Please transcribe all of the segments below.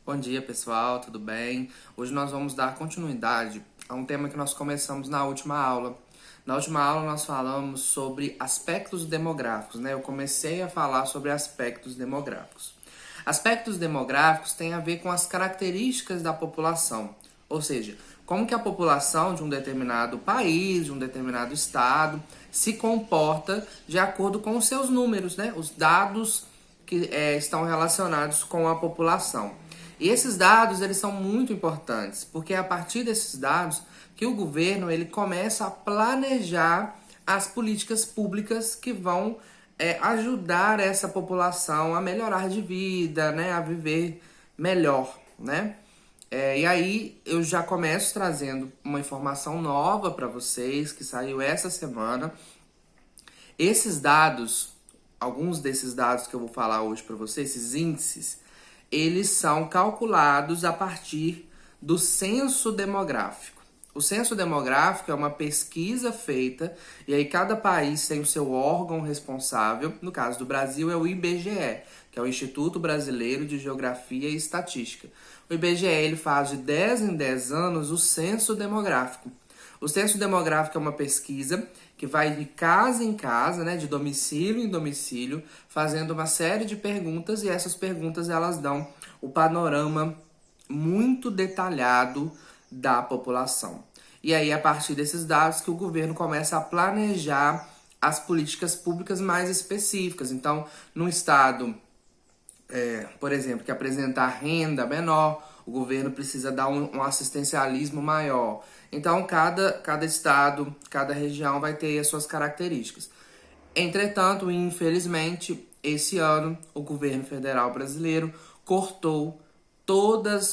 Bom dia, pessoal, tudo bem? Hoje nós vamos dar continuidade a um tema que nós começamos na última aula. Na última aula nós falamos sobre aspectos demográficos, né? Eu comecei a falar sobre aspectos demográficos. Aspectos demográficos têm a ver com as características da população, ou seja, como que a população de um determinado país, de um determinado estado, se comporta de acordo com os seus números, né? Os dados que estão relacionados com a população. E esses dados, eles são muito importantes, porque é a partir desses dados que o governo ele começa a planejar as políticas públicas que vão ajudar essa população a melhorar de vida, né, a viver melhor, né? E aí eu já começo trazendo uma informação nova para vocês que saiu essa semana. Esses dados, alguns desses dados que eu vou falar hoje para vocês, esses índices, eles são calculados a partir do censo demográfico. O censo demográfico é uma pesquisa feita, e aí cada país tem o seu órgão responsável. No caso do Brasil é o IBGE, que é o Instituto Brasileiro de Geografia e Estatística. O IBGE ele faz de 10 em 10 anos o censo demográfico. O censo demográfico é uma pesquisa que vai de casa em casa, né, de domicílio em domicílio, fazendo uma série de perguntas, e essas perguntas elas dão o panorama muito detalhado da população. E aí, a partir desses dados, que o governo começa a planejar as políticas públicas mais específicas. Então, num estado, por exemplo, que apresentar renda menor, o governo precisa dar um assistencialismo maior. Então, cada estado, cada região vai ter as suas características. Entretanto, infelizmente, esse ano, o governo federal brasileiro cortou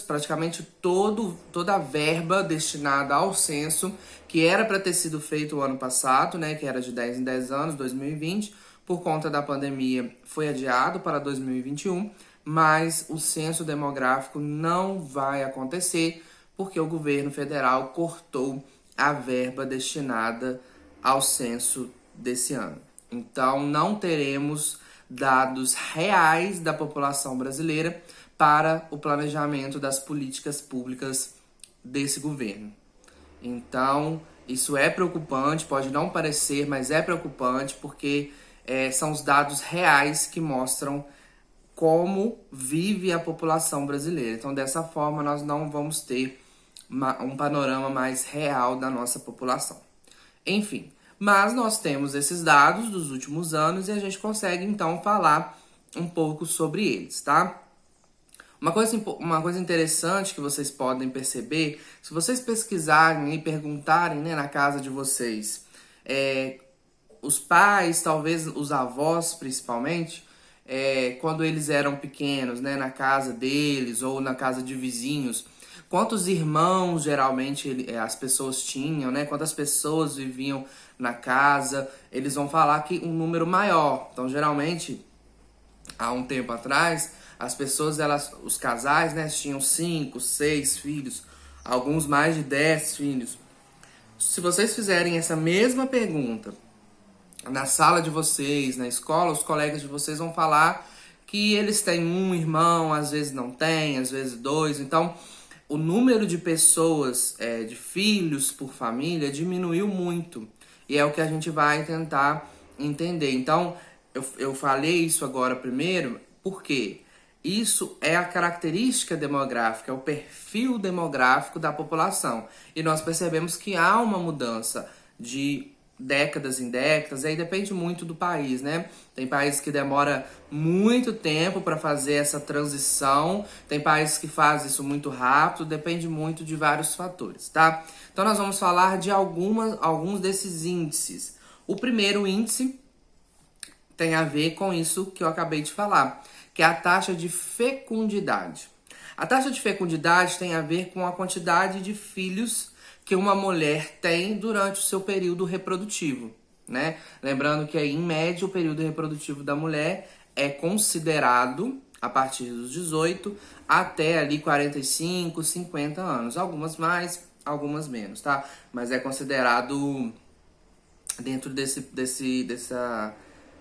praticamente toda a verba destinada ao censo, que era para ter sido feito o ano passado, né, que era de 10 em 10 anos, 2020, por conta da pandemia foi adiado para 2021, mas o censo demográfico não vai acontecer porque o governo federal cortou a verba destinada ao censo desse ano. Então, não teremos dados reais da população brasileira para o planejamento das políticas públicas desse governo. Então, isso é preocupante, pode não parecer, mas é preocupante porque são os dados reais que mostram como vive a população brasileira. Então, dessa forma, nós não vamos ter um panorama mais real da nossa população. Enfim, mas nós temos esses dados dos últimos anos e a gente consegue, então, falar um pouco sobre eles, tá? Uma coisa interessante que vocês podem perceber, se vocês pesquisarem e perguntarem, né, na casa de vocês, os pais, talvez os avós principalmente, quando eles eram pequenos, né, na casa deles ou na casa de vizinhos, quantos irmãos geralmente as pessoas tinham, né? Quantas pessoas viviam na casa, eles vão falar que um número maior. Então, geralmente, há um tempo atrás, as pessoas, os casais, né, tinham 5, 6 filhos, alguns mais de 10 filhos. Se vocês fizerem essa mesma pergunta na sala de vocês, na escola, os colegas de vocês vão falar que eles têm um irmão, às vezes não tem, às vezes 2. Então, o número de pessoas, de filhos por família, diminuiu muito. E é o que a gente vai tentar entender. Então, eu falei isso agora primeiro, porque isso é a característica demográfica, é o perfil demográfico da população. E nós percebemos que há uma mudança de décadas em décadas, aí depende muito do país, né? Tem países que demora muito tempo para fazer essa transição, tem países que fazem isso muito rápido, depende muito de vários fatores, tá? Então nós vamos falar de alguns desses índices. O primeiro índice tem a ver com isso que eu acabei de falar, que é a taxa de fecundidade. A taxa de fecundidade tem a ver com a quantidade de filhos que uma mulher tem durante o seu período reprodutivo, né? Lembrando que aí, em média, o período reprodutivo da mulher é considerado a partir dos 18 até ali 45, 50 anos. Algumas mais, algumas menos, tá? Mas é considerado dentro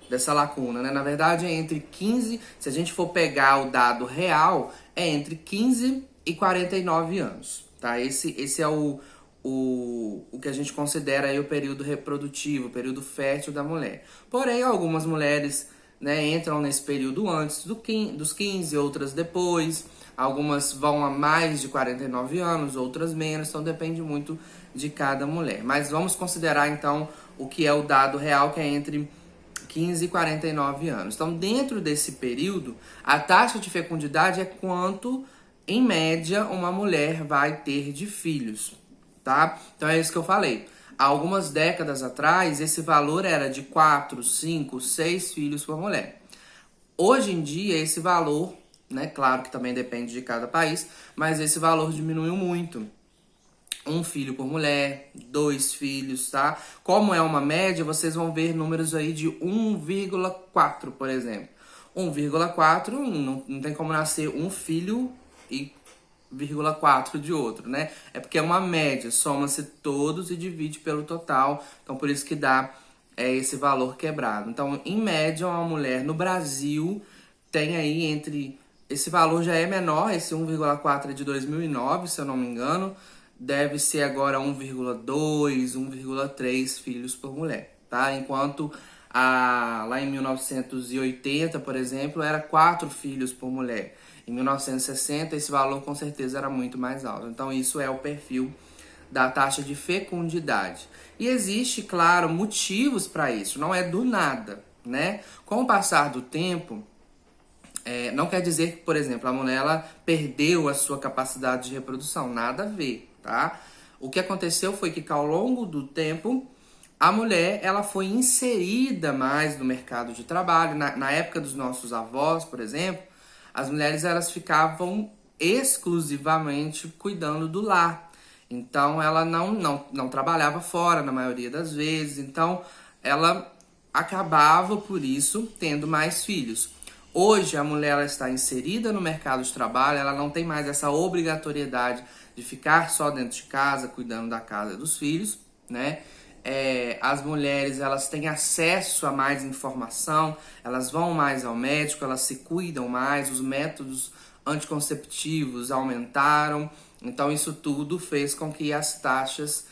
dessa lacuna, né? Na verdade, é entre 15, se a gente for pegar o dado real, é entre 15 e 49 anos, tá? Esse é o que a gente considera aí o período reprodutivo, o período fértil da mulher. Porém, algumas mulheres, né, entram nesse período antes dos 15, outras depois. Algumas vão a mais de 49 anos, outras menos, então depende muito de cada mulher. Mas vamos considerar então o que é o dado real, que é entre 15 e 49 anos. Então, dentro desse período, a taxa de fecundidade é quanto, em média, uma mulher vai ter de filhos, tá? Então é isso que eu falei. Há algumas décadas atrás, esse valor era de 4, 5, 6 filhos por mulher. Hoje em dia, esse valor, né, claro que também depende de cada país, mas esse valor diminuiu muito. Um filho por mulher, 2 filhos, tá? Como é uma média, vocês vão ver números aí de 1,4, por exemplo. 1,4 não tem como nascer um filho e 0,4 de outro, né? É porque é uma média, soma-se todos e divide pelo total. Então, por isso que dá esse valor quebrado. Então, em média, uma mulher no Brasil tem aí entre... Esse valor já é menor, esse 1,4 é de 2009, se eu não me engano. Deve ser agora 1,2, 1,3 filhos por mulher, tá? Enquanto lá em 1980, por exemplo, era 4 filhos por mulher. Em 1960, esse valor com certeza era muito mais alto. Então, isso é o perfil da taxa de fecundidade. E existe, claro, motivos para isso, não é do nada, né? Com o passar do tempo, não quer dizer que, por exemplo, a mulher ela perdeu a sua capacidade de reprodução, nada a ver, tá? O que aconteceu foi que ao longo do tempo, a mulher ela foi inserida mais no mercado de trabalho. Na época dos nossos avós, por exemplo, as mulheres elas ficavam exclusivamente cuidando do lar. Então, ela não trabalhava fora na maioria das vezes. Então, ela acabava, por isso, tendo mais filhos. Hoje, a mulher ela está inserida no mercado de trabalho, ela não tem mais essa obrigatoriedade de ficar só dentro de casa, cuidando da casa e dos filhos, né? As mulheres elas têm acesso a mais informação, elas vão mais ao médico, elas se cuidam mais, os métodos anticonceptivos aumentaram. Então, isso tudo fez com que as taxas,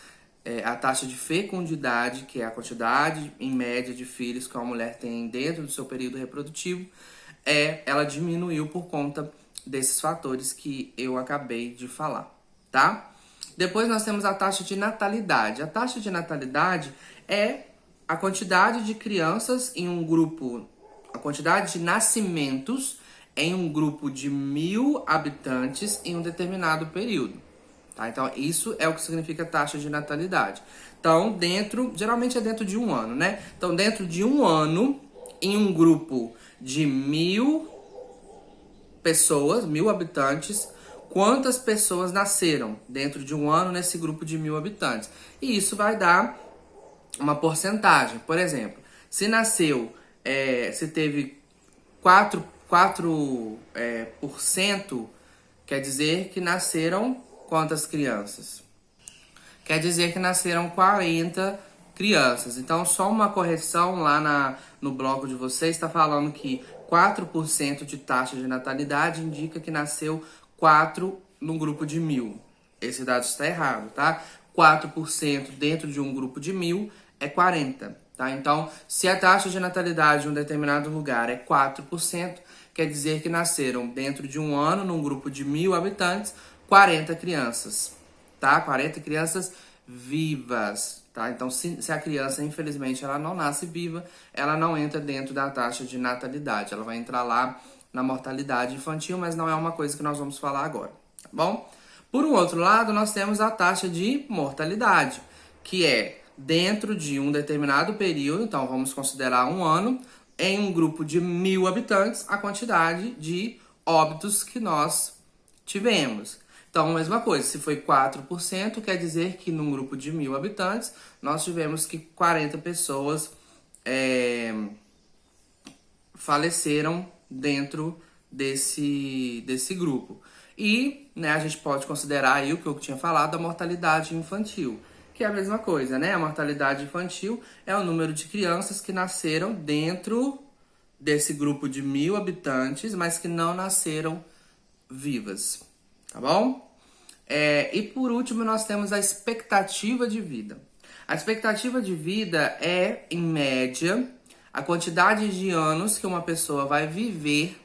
a taxa de fecundidade, que é a quantidade em média de filhos que uma mulher tem dentro do seu período reprodutivo, ela diminuiu por conta desses fatores que eu acabei de falar, tá? Depois nós temos a taxa de natalidade. A taxa de natalidade é a quantidade de crianças em um grupo, a quantidade de nascimentos em um grupo de 1.000 habitantes em um determinado período. Tá? Então, isso é o que significa taxa de natalidade. Então, geralmente é dentro de um ano, né? Então, dentro de um ano, em um grupo de 1.000 pessoas, 1.000 habitantes, quantas pessoas nasceram dentro de um ano nesse grupo de 1.000 habitantes. E isso vai dar uma porcentagem. Por exemplo, se nasceu, se teve 4%, quer dizer que nasceram quantas crianças? Quer dizer que nasceram 40 crianças. Então, só uma correção lá no bloco de vocês está falando que 4% de taxa de natalidade indica que nasceu 4 no grupo de 1.000. Esse dado está errado, tá? 4% dentro de um grupo de 1.000 é 40, tá? Então, se a taxa de natalidade em um determinado lugar é 4%, quer dizer que nasceram dentro de um ano, num grupo de 1.000 habitantes, 40 crianças, tá? 40 crianças vivas, tá? Então, se a criança, infelizmente, ela não nasce viva, ela não entra dentro da taxa de natalidade. Ela vai entrar lá na mortalidade infantil, mas não é uma coisa que nós vamos falar agora, tá bom? Por um outro lado, nós temos a taxa de mortalidade, que é dentro de um determinado período, então vamos considerar um ano, em um grupo de 1.000 habitantes, a quantidade de óbitos que nós tivemos. Então, mesma coisa, se foi 4%, quer dizer que num grupo de 1.000 habitantes, nós tivemos que 40 pessoas faleceram dentro desse grupo. E, né, a gente pode considerar aí o que eu tinha falado, a mortalidade infantil, que é a mesma coisa, né? A mortalidade infantil é o número de crianças que nasceram dentro desse grupo de 1.000 habitantes, mas que não nasceram vivas, tá bom? E por último, nós temos a expectativa de vida. A expectativa de vida é, em média, a quantidade de anos que uma pessoa vai viver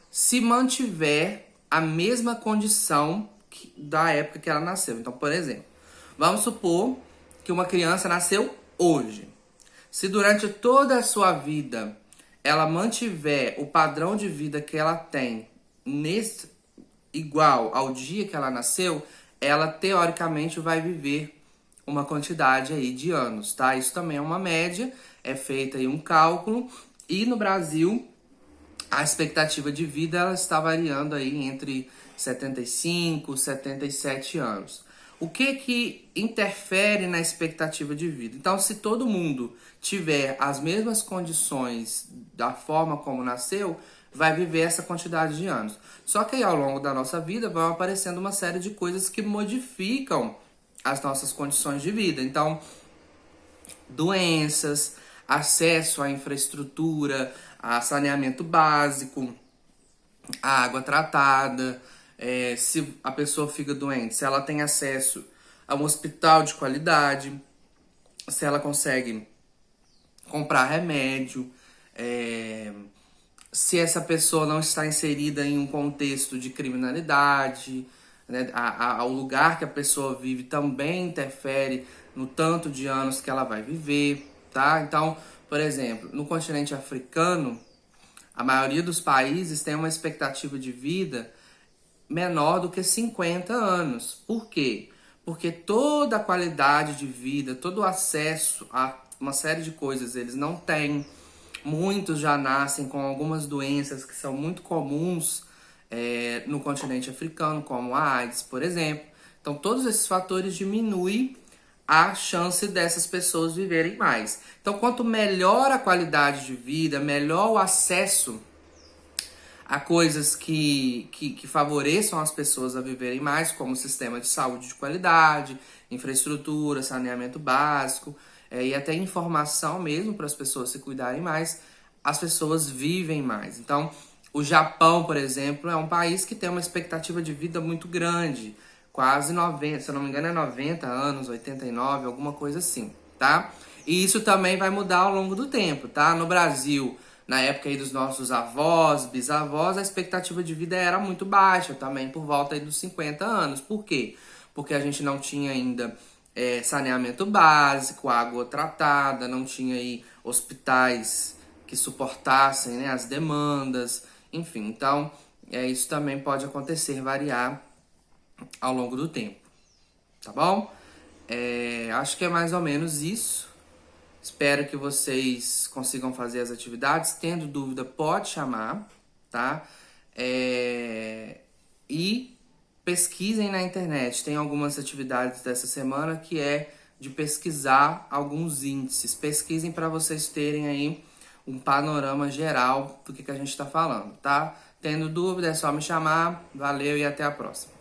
se mantiver a mesma condição da época que ela nasceu. Então, por exemplo, vamos supor que uma criança nasceu hoje. Se durante toda a sua vida ela mantiver o padrão de vida que ela tem igual ao dia que ela nasceu, ela teoricamente vai viver uma quantidade aí de anos, tá? Isso também é uma média, é feito aí um cálculo, e no Brasil a expectativa de vida ela está variando aí entre 75 e 77 anos. O que interfere na expectativa de vida? Então, se todo mundo tiver as mesmas condições da forma como nasceu, vai viver essa quantidade de anos. Só que aí, ao longo da nossa vida, vão aparecendo uma série de coisas que modificam as nossas condições de vida. Então, doenças, acesso à infraestrutura, a saneamento básico, a água tratada, se a pessoa fica doente, se ela tem acesso a um hospital de qualidade, se ela consegue comprar remédio, se essa pessoa não está inserida em um contexto de criminalidade, né? O lugar que a pessoa vive também interfere no tanto de anos que ela vai viver, tá? Então, por exemplo, no continente africano, a maioria dos países tem uma expectativa de vida menor do que 50 anos. Por quê? Porque toda a qualidade de vida, todo o acesso a uma série de coisas eles não têm. Muitos já nascem com algumas doenças que são muito comuns no continente africano, como a AIDS, por exemplo. Então, todos esses fatores diminuem a chance dessas pessoas viverem mais. Então, quanto melhor a qualidade de vida, melhor o acesso a coisas que favoreçam as pessoas a viverem mais, como sistema de saúde de qualidade, infraestrutura, saneamento básico, e até informação mesmo para as pessoas se cuidarem mais, as pessoas vivem mais. Então, o Japão, por exemplo, é um país que tem uma expectativa de vida muito grande, quase 90, se eu não me engano é 90 anos, 89, alguma coisa assim, tá? E isso também vai mudar ao longo do tempo, tá? No Brasil, na época aí dos nossos avós, bisavós, a expectativa de vida era muito baixa, também por volta aí dos 50 anos. Por quê? Porque a gente não tinha ainda saneamento básico, água tratada, não tinha aí hospitais que suportassem, né, as demandas, enfim. Então, isso também pode acontecer, variar ao longo do tempo, tá bom? Acho que é mais ou menos isso. Espero que vocês consigam fazer as atividades. Tendo dúvida, pode chamar, tá? E pesquisem na internet. Tem algumas atividades dessa semana que é de pesquisar alguns índices. Pesquisem para vocês terem aí um panorama geral do que a gente está falando, tá? Tendo dúvida, é só me chamar. Valeu e até a próxima.